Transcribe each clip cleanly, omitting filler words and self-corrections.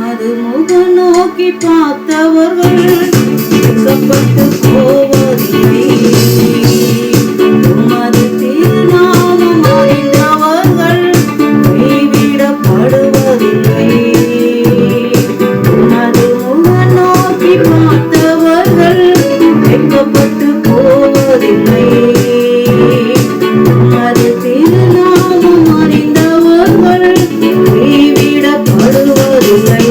உமது முகம் நோக்கி பார்த்தவர்கள் வெட்கப்பட்டு போவதில்லை. உமது திருநாமம் அறிந்தவர்கள் கைவிடப்படுவதில்லை. உமது முகம் நோக்கி பார்த்தவர்கள் வெட்கப்பட்டு போவதில்லை. உமது திருநாமம் அறிந்தவர்கள் கைவிடப்படுவதில்லை.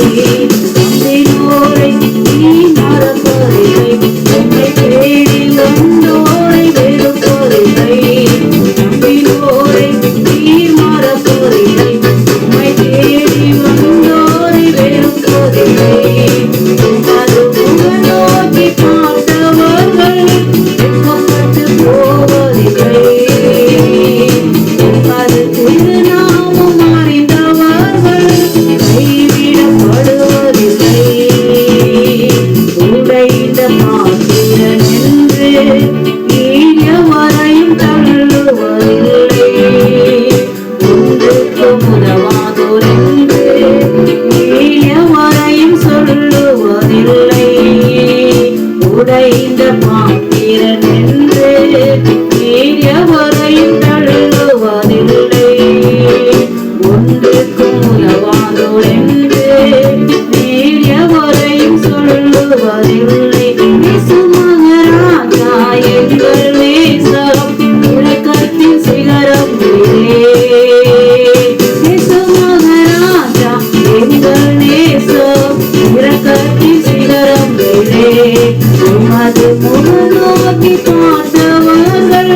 நம்பினோரை நீ மறப்பதில்லை. உம்மை தேடி வந்தோரை வெறுப்பதில்லை. நம்பினோரை நீ மறப்பதில்லை. உம்மை தேடி வந்தோரை வெறுப்பதில்லை. உமது முகம் நோக்கி பார்த்தவர்கள் வெட்கப்பட்டு போவதில்லை. உமது திருநாமம் அறிந்தவர்கள் கைவிடப்படுவதில்லை. உடைந்த பாத்திரன் என்று எவரையும் தள்ளுவதில்லை. ஒன்றுக்கு உதவாதோர் என்று எவரையும் சொல்லுவதில்லை. உடைந்த பாத்திரன் என்று எவரையும் தள்ளுவதில்லை. ஒன்றுக்கு உதவாதோர் என்று எவரையும் சொல்லுவதில்லை. மகராஜா எங்கள் நேசம் இரக்கத்தின் சிகரம் மகராஜா எங்கள் நேசம் இரக்கத்தின் சிகரம் உமது முகம் நோக்கி பார்த்தவர்கள்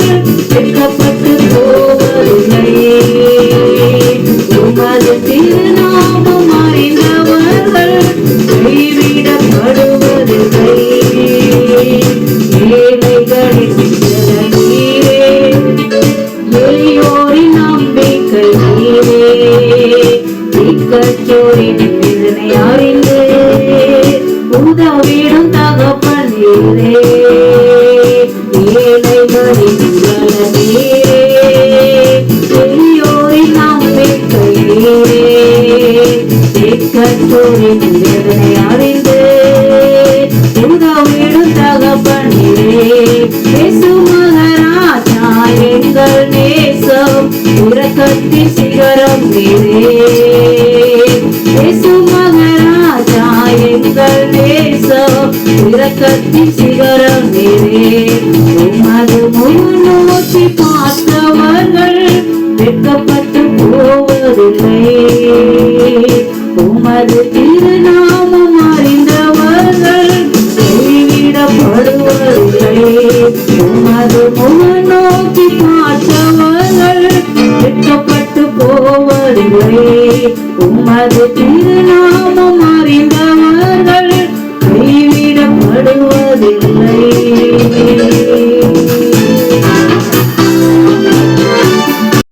வெட்கப்பட்டு போவதில்லை. உமது திருநாமம் அறிந்தவர்கள் கைவிடப்படுவதில்லை. ஏழைகளின் நீரே, எளியோரின் நம்பிக்கை நீரே, திக்கற்றோரின் வேதனை அறிந்து உதவிடும் தகப்பன் நீரே. ஏழைகளின் நீரே, எளியோரின் நம்பிக்கை நீரே, திக்கற்றோரின் வேதனை அறிந்து உதவிடும் தகப்பன் நீரே. இயேசு மகராஜா எங்கள் நேசம் இரக்கத்தின் சிகரம் நீரே. இயேசு மகராஜா எங்கள் நேசம் இரக்கத்தின் சிகரம் நீரே. உமது முகம் நோக்கி பார்த்தவர்கள் வெட்கப்பட்டு போவதில்லை. உமது திருநாமம் அறிந்தவர்கள் கைவிடப்படுவதில்லை. உமது முகம் நோக்கி பார்த்தவர்கள் வெட்கப்பட்டு போவதில்லை. உமது திருநாமம் அறிந்த